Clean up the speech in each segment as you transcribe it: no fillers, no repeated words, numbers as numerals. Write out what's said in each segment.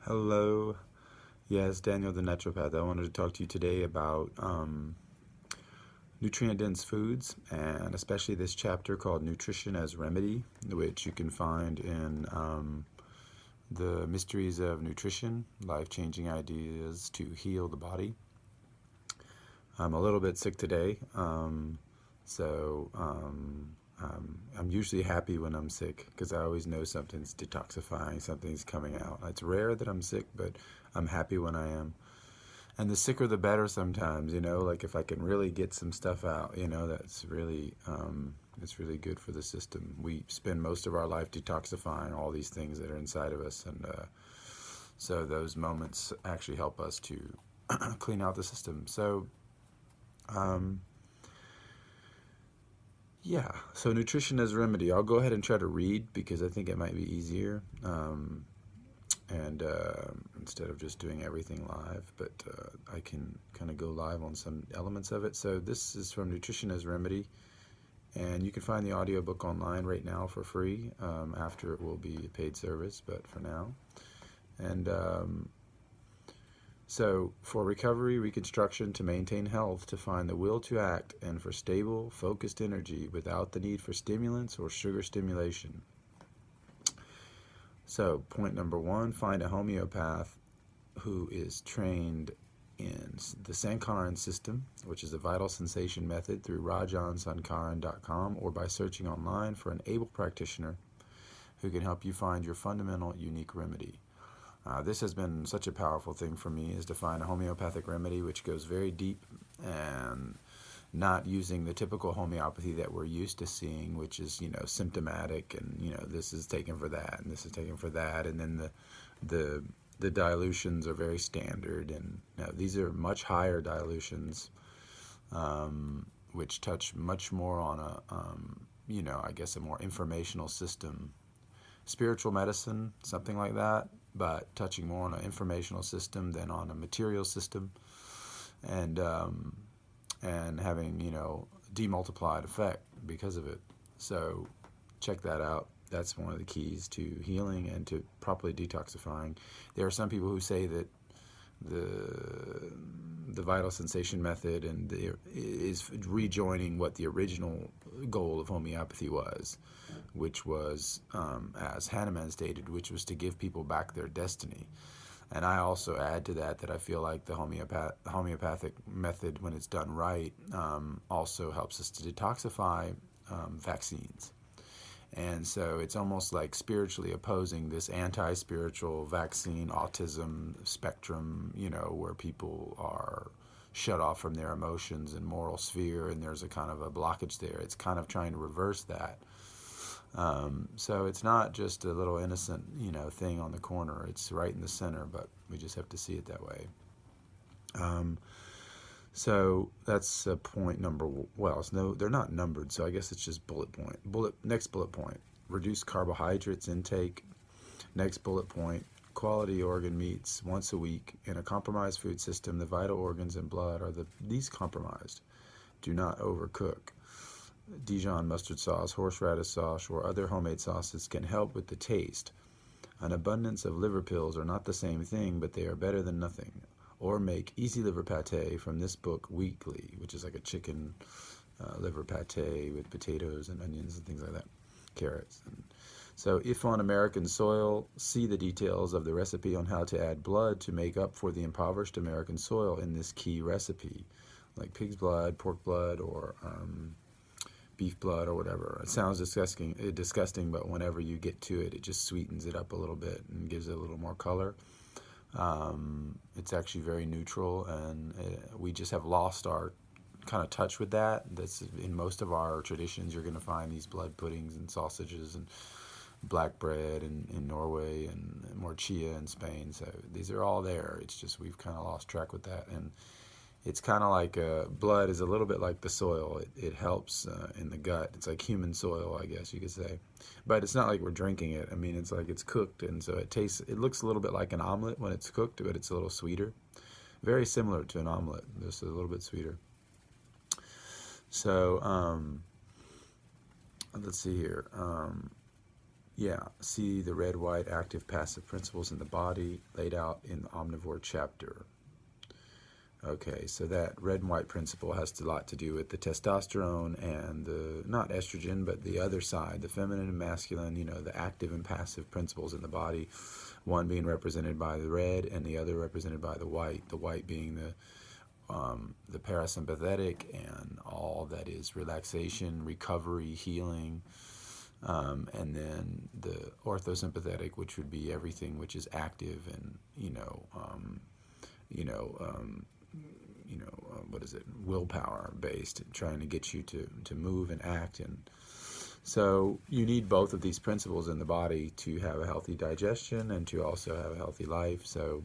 Hello. Yes, Daniel the naturopath. I wanted to talk to you today about nutrient dense foods, and especially this chapter called Nutrition as Remedy, which you can find in The Mysteries of Nutrition, Life Changing Ideas to Heal the Body. I'm a little bit sick today, so I'm usually happy when I'm sick because I always know something's detoxifying, something's coming out. It's rare that I'm sick, but I'm happy when I am. And the sicker the better sometimes, like if I can really get some stuff out, that's really, it's really good for the system. We spend most of our life detoxifying all these things that are inside of us. And so those moments actually help us to clean out the system. So, um, yeah, so nutrition as remedy. I'll go ahead and try to read because I think it might be easier. And instead of just doing everything live, but I can kind of go live on some elements of it. So this is from Nutrition as Remedy, and you can find the audiobook online right now for free. After it will be a paid service, but for now. And so for recovery, reconstruction, to maintain health, to find the will to act, and for stable, focused energy without the need for stimulants or sugar stimulation. So, point number one, find a homeopath who is trained in the Sankaran system, which is a vital sensation method, through rajansankaran.com or by searching online for an able practitioner who can help you find your fundamental, unique remedy. This has been such a powerful thing for me, is to find a homeopathic remedy which goes very deep and not using the typical homeopathy that we're used to seeing, which is, symptomatic, and, this is taken for that, and this is taken for that, and then the dilutions are very standard, and these are much higher dilutions, which touch much more on I guess a more informational system, spiritual medicine, something like that, but touching more on an informational system than on a material system, and having, demultiplied effect because of it. So check that out. That's one of the keys to healing and to properly detoxifying. There are some people who say that the vital sensation method is rejoining what the original goal of homeopathy was, which was, as Hahnemann stated, which was to give people back their destiny. And I also add to that I feel like the homeopathic method, when it's done right, also helps us to detoxify vaccines. And so it's almost like spiritually opposing this anti-spiritual vaccine autism spectrum, where people are shut off from their emotions and moral sphere, and there's a kind of a blockage there. It's kind of trying to reverse that. So it's not just a little innocent, thing on the corner. It's right in the center, but we just have to see it that way. So that's point number. Well, they're not numbered, so I guess it's just next bullet point. Reduce carbohydrates intake. Next bullet point. Quality organ meats once a week. In a compromised food system, the vital organs and blood are the least compromised. Do not overcook. Dijon mustard sauce, horseradish sauce, or other homemade sauces can help with the taste. An abundance of liver pills are not the same thing, but they are better than nothing. Or make easy liver pate from this book weekly, which is like a chicken liver pate with potatoes and onions and things like that, carrots. So if on American soil, see the details of the recipe on how to add blood to make up for the impoverished American soil in this key recipe, like pig's blood, pork blood, or beef blood, or whatever. It sounds disgusting, but whenever you get to it, it just sweetens it up a little bit and gives it a little more color. It's actually very neutral, and we just have lost our kind of touch with that. That's in most of our traditions. You're going to find these blood puddings and sausages and black bread in Norway, and more chia in Spain. So these are all there. It's just we've kind of lost track with that, and it's kind of like blood is a little bit like the soil. It helps in the gut. It's like human soil, I guess you could say. But it's not like we're drinking it. I mean, it's like it's cooked, and so it looks a little bit like an omelet when it's cooked, but it's a little sweeter. Very similar to an omelet, just a little bit sweeter. So let's see here. Yeah, see the red, white, active, passive principles in the body laid out in the omnivore chapter. Okay, so that red and white principle has a lot to do with the testosterone and the, not estrogen, but the other side, the feminine and masculine, the active and passive principles in the body, one being represented by the red and the other represented by the white being the parasympathetic and all that is relaxation, recovery, healing, and then the orthosympathetic, which would be everything which is active and, what is it, willpower based, trying to get you to move and act. And so you need both of these principles in the body to have a healthy digestion and to also have a healthy life. So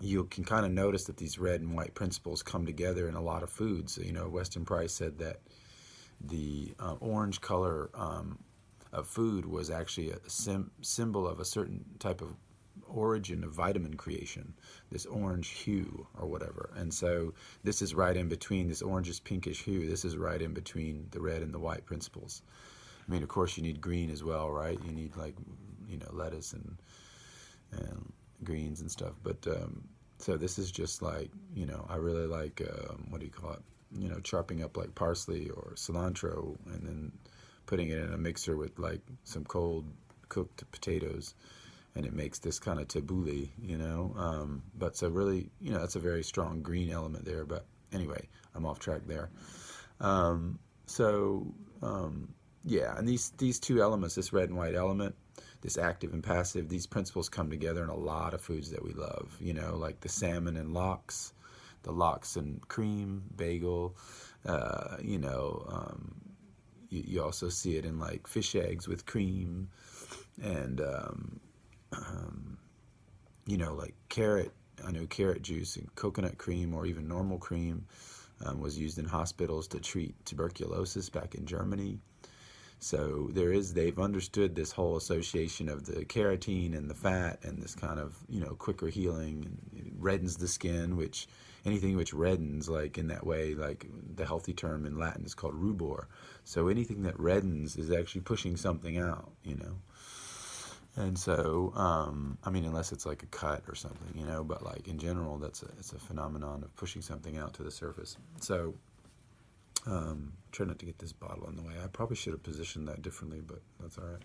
you can kind of notice that these red and white principles come together in a lot of foods. Weston Price said that the orange color of food was actually a symbol of a certain type of origin of vitamin creation, this orange hue or whatever. And so this is right in between, this orangish pinkish hue, this is right in between the red and the white principles. I mean, of course you need green as well, right? You need lettuce and greens and stuff. But so this is just like, I really like, what do you call it? Chopping up like parsley or cilantro and then putting it in a mixer with like some cold cooked potatoes, and it makes this kind of tabbouleh, but so really, that's a very strong green element there. But anyway, I'm off track there. Yeah, and these two elements, this red and white element, this active and passive, these principles come together in a lot of foods that we love, like the salmon and lox, the lox and cream, bagel, you also see it in like fish eggs with cream, and like carrot. I know carrot juice and coconut cream or even normal cream was used in hospitals to treat tuberculosis back in Germany. So they've understood this whole association of the carotene and the fat and this kind of, quicker healing, and it reddens the skin, which anything which reddens, like in that way, like the healthy term in Latin is called rubor. So anything that reddens is actually pushing something out, And so, unless it's like a cut or something, but like in general, it's a phenomenon of pushing something out to the surface. So, try not to get this bottle in the way. I probably should have positioned that differently, but that's all right.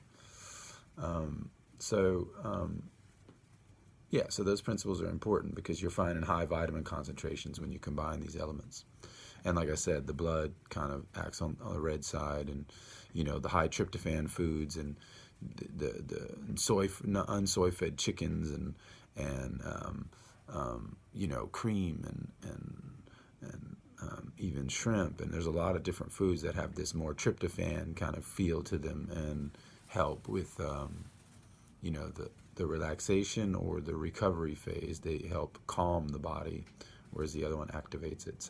So those principles are important because you're finding high vitamin concentrations when you combine these elements. And like I said, the blood kind of acts on the red side, and, the high tryptophan foods and the unsoy fed chickens and cream and even shrimp, and there's a lot of different foods that have this more tryptophan kind of feel to them and help with the relaxation or the recovery phase. They help calm the body, whereas the other one activates it.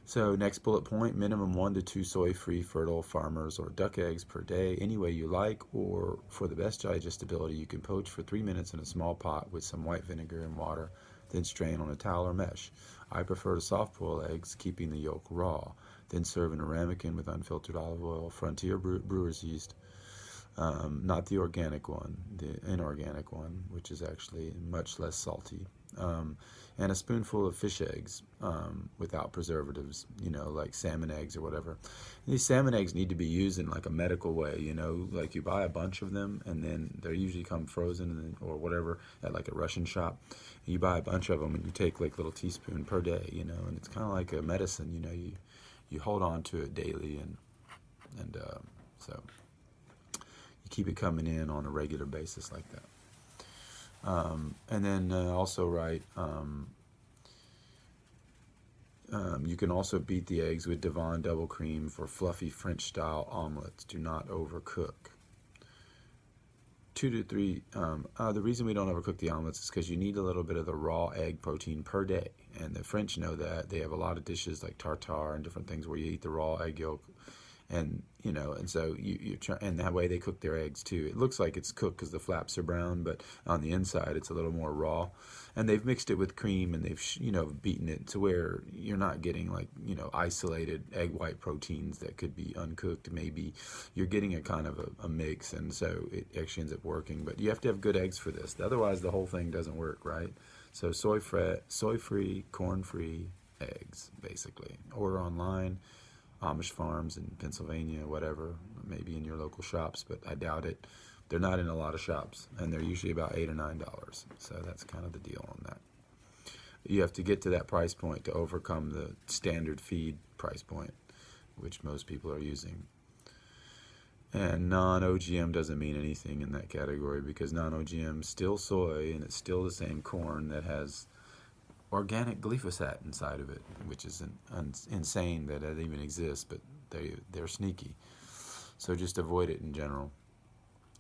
So next bullet point, minimum 1 to 2 soy-free fertile farmers or duck eggs per day, any way you like, or for the best digestibility, you can poach for 3 minutes in a small pot with some white vinegar and water, then strain on a towel or mesh. I prefer to soft boil eggs, keeping the yolk raw, then serve in a ramekin with unfiltered olive oil, Frontier brewer's yeast, not the organic one, the inorganic one, which is actually much less salty. And a spoonful of fish eggs without preservatives, like salmon eggs or whatever. And these salmon eggs need to be used in like a medical way, like you buy a bunch of them and then they usually come frozen or whatever at like a Russian shop. And you buy a bunch of them and you take like a little teaspoon per day, and it's kind of like a medicine, you hold on to it daily and so you keep it coming in on a regular basis like that. And then also write, you can also beat the eggs with Devon double cream for fluffy French-style omelets. Do not overcook. 2 to 3, the reason we don't overcook the omelets is because you need a little bit of the raw egg protein per day. And the French know that. They have a lot of dishes like tartare and different things where you eat the raw egg yolk And and so you try, and that way they cook their eggs too. It looks like it's cooked because the flaps are brown, but on the inside it's a little more raw. And they've mixed it with cream, and they've beaten it to where you're not getting like isolated egg white proteins that could be uncooked. Maybe you're getting a kind of a mix, and so it actually ends up working. But you have to have good eggs for this, otherwise the whole thing doesn't work, right? So soy-free, corn-free eggs, basically. Order online. Amish farms in Pennsylvania, whatever, maybe in your local shops, but I doubt it. They're not in a lot of shops, and they're usually about $8 or $9. So that's kind of the deal on that. You have to get to that price point to overcome the standard feed price point, which most people are using. And non-OGM doesn't mean anything in that category, because non-OGM is still soy, and it's still the same corn that has organic glyphosate inside of it, which is insane that it even exists, but they're sneaky. So just avoid it in general.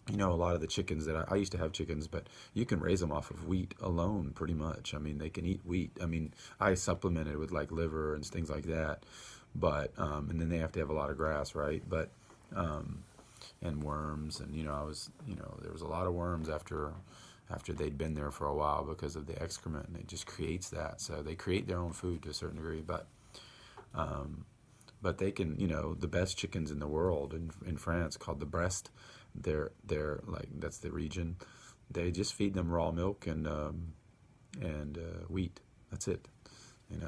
A lot of the chickens that I used to have chickens, but you can raise them off of wheat alone pretty much. I mean, they can eat wheat. I mean, I supplement it with like liver and things like that, but and then they have to have a lot of grass, right? But and worms, and there was a lot of worms after they'd been there for a while because of the excrement, and it just creates that. So they create their own food to a certain degree, but they can, the best chickens in the world in France, called the Brest, they're like, that's the region. They just feed them raw milk and wheat. That's it.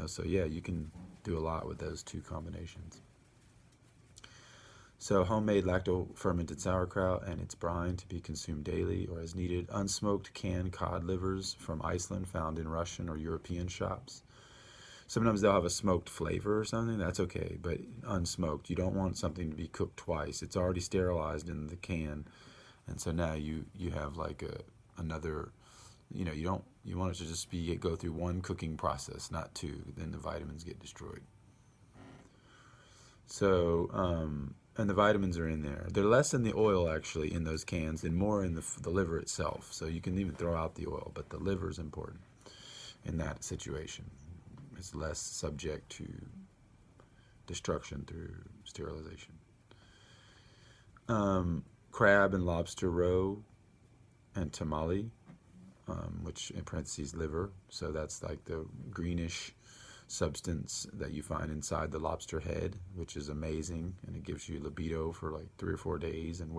So yeah, you can do a lot with those two combinations. So homemade lacto-fermented sauerkraut and its brine to be consumed daily or as needed. Unsmoked canned cod livers from Iceland found in Russian or European shops. Sometimes they'll have a smoked flavor or something. That's okay, but unsmoked. You don't want something to be cooked twice. It's already sterilized in the can, and so now you have like another. You want it to just go through one cooking process, not two. Then the vitamins get destroyed. So. And the vitamins are in there. They're less in the oil, actually, in those cans, and more in the liver itself. So you can even throw out the oil, but the liver is important in that situation. It's less subject to destruction through sterilization. Crab and lobster roe and tamale, which in parentheses liver. So that's like the greenish substance that you find inside the lobster head, which is amazing, and it gives you libido for like 3 or 4 days, and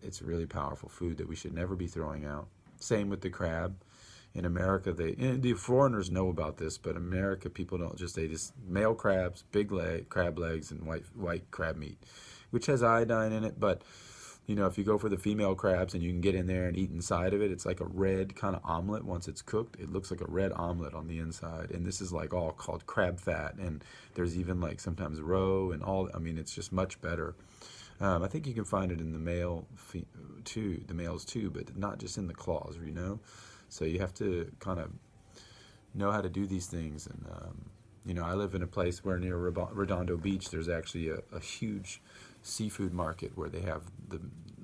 it's a really powerful food that we should never be throwing out. Same with the crab. In America, the foreigners know about this, but America people don't. They just male crabs, crab legs, and white crab meat, which has iodine in it, but if you go for the female crabs and you can get in there and eat inside of it, it's like a red kind of omelet. Once it's cooked, it looks like a red omelet on the inside. And this is like all called crab fat. And there's even like sometimes roe and all. I mean, it's just much better. I think you can find it in the males too, but not just in the claws, So you have to kind of know how to do these things. And, I live in a place where near Redondo Beach, there's actually a huge seafood market where they have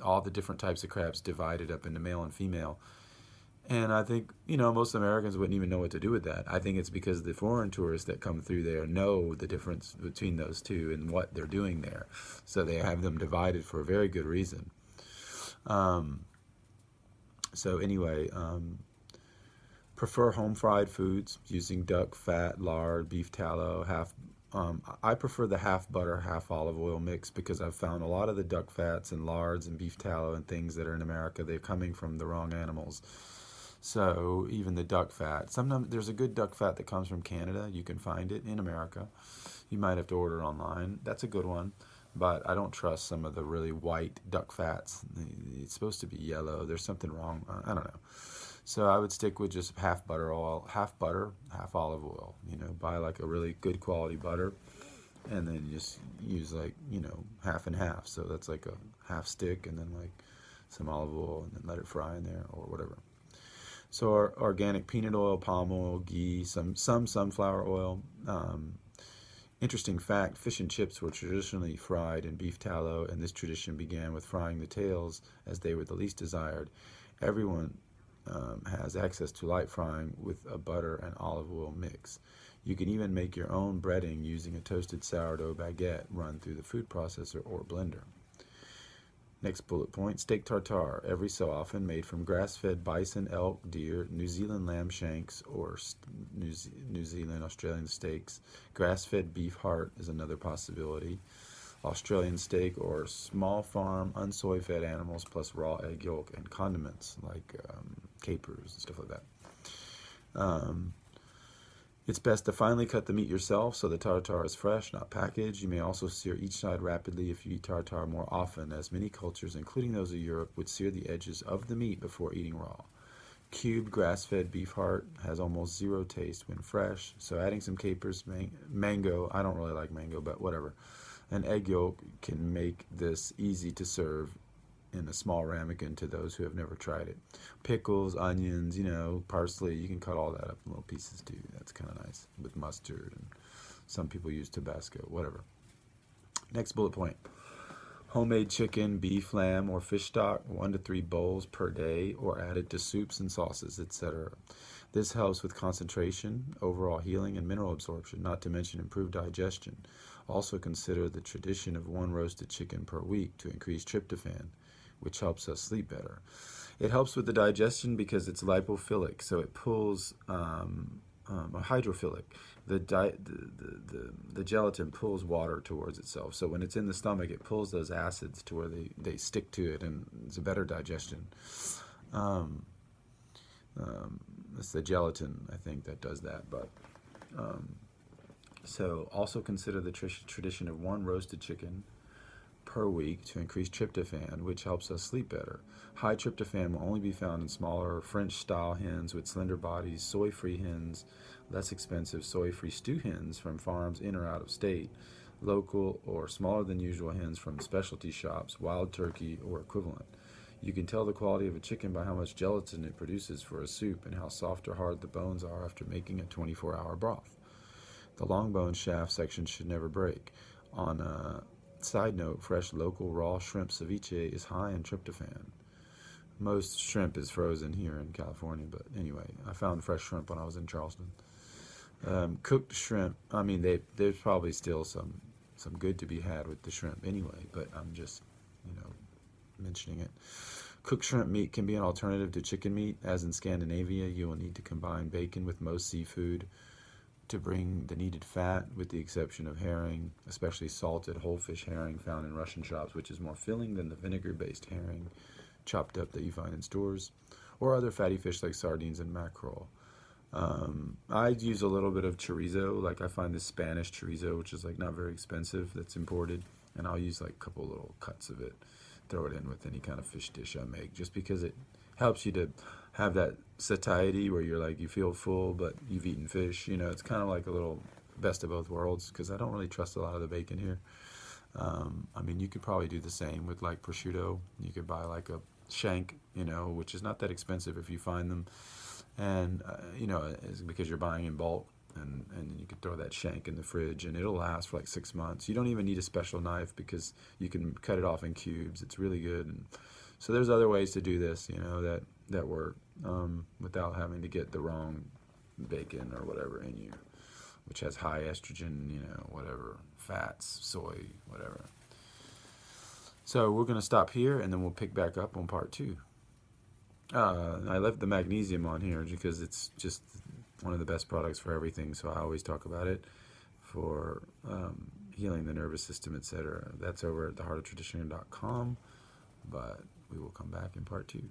all the different types of crabs divided up into male and female. And I think, most Americans wouldn't even know what to do with that. I think it's because the foreign tourists that come through there know the difference between those two and what they're doing there. So they have them divided for a very good reason. Prefer home fried foods using duck fat, lard, beef tallow, I prefer the half butter, half olive oil mix, because I've found a lot of the duck fats and lards and beef tallow and things that are in America, they're coming from the wrong animals. So even the duck fat, sometimes there's a good duck fat that comes from Canada. You can find it in America. You might have to order it online. That's a good one, but I don't trust some of the really white duck fats. It's supposed to be yellow. There's something wrong. I don't know. So I would stick with just half butter, half olive oil. Buy like a really good quality butter, and then just use like half and half. So that's like a half stick, and then like some olive oil, and then let it fry in there or whatever. So organic peanut oil, palm oil, ghee, some sunflower oil. Interesting fact: fish and chips were traditionally fried in beef tallow, and this tradition began with frying the tails, as they were the least desired. Everyone has access to light frying with a butter and olive oil mix. You can even make your own breading using a toasted sourdough baguette run through the food processor or blender. Next bullet point, steak tartare, every so often made from grass-fed bison, elk, deer, New Zealand lamb shanks, or New Zealand, Australian steaks. Grass-fed beef heart is another possibility. Australian steak or small farm unsoy-fed animals plus raw egg yolk and condiments like capers and stuff like that. It's best to finely cut the meat yourself so the tartare is fresh, not packaged. You may also sear each side rapidly if you eat tartare more often, as many cultures, including those of Europe, would sear the edges of the meat before eating raw. Cubed grass-fed beef heart has almost zero taste when fresh, so adding some capers, mango, I don't really like mango, but whatever, and egg yolk can make this easy to serve in a small ramekin to those who have never tried it. Pickles, onions, parsley, you can cut all that up in little pieces too. That's kind of nice with mustard, and some people use Tabasco, whatever. Next bullet point. Homemade chicken, beef, lamb, or fish stock, 1 to 3 bowls per day, or added to soups and sauces, etc. This helps with concentration, overall healing, and mineral absorption, not to mention improved digestion. Also consider the tradition of 1 roasted chicken per week to increase tryptophan, which helps us sleep better. It helps with the digestion because it's lipophilic, so it pulls hydrophilic. The gelatin pulls water towards itself. So when it's in the stomach, it pulls those acids to where they stick to it, and it's a better digestion. It's the gelatin, I think, that does that. But so also consider the tradition of 1 roasted chicken per week to increase tryptophan, which helps us sleep better. High tryptophan will only be found in smaller French-style hens with slender bodies, soy-free hens, less expensive soy-free stew hens from farms in or out of state, local or smaller than usual hens from specialty shops, wild turkey, or equivalent. You can tell the quality of a chicken by how much gelatin it produces for a soup and how soft or hard the bones are after making a 24-hour broth. The long bone shaft section should never break. On a side note, fresh local raw shrimp ceviche is high in tryptophan. Most shrimp is frozen here in California, but anyway, I found fresh shrimp when I was in Charleston. Cooked shrimp, there's probably still some good to be had with the shrimp anyway, but I'm just, mentioning it. Cooked shrimp meat can be an alternative to chicken meat. As in Scandinavia, you will need to combine bacon with most seafood to bring the needed fat, with the exception of herring, especially salted whole fish herring found in Russian shops, which is more filling than the vinegar-based herring chopped up that you find in stores, or other fatty fish like sardines and mackerel. I use a little bit of chorizo. Like, I find this Spanish chorizo, which is like not very expensive, that's imported, and I'll use like a couple little cuts of it, throw it in with any kind of fish dish I make, just because it helps you to have that satiety where you're like, you feel full, but you've eaten fish. It's kind of like a little best of both worlds, because I don't really trust a lot of the bacon here. You could probably do the same with like prosciutto. You could buy like a shank, which is not that expensive if you find them. And, it's because you're buying in bulk, and you can throw that shank in the fridge and it'll last for like 6 months. You don't even need a special knife because you can cut it off in cubes. It's really good. And so there's other ways to do this, that work without having to get the wrong bacon or whatever in you, which has high estrogen, whatever, fats, soy, whatever. So we're going to stop here, and then we'll pick back up on part 2. I left the magnesium on here because it's just one of the best products for everything, so I always talk about it for healing the nervous system, etc. That's over at theheartoftradition.com, but we will come back in part 2.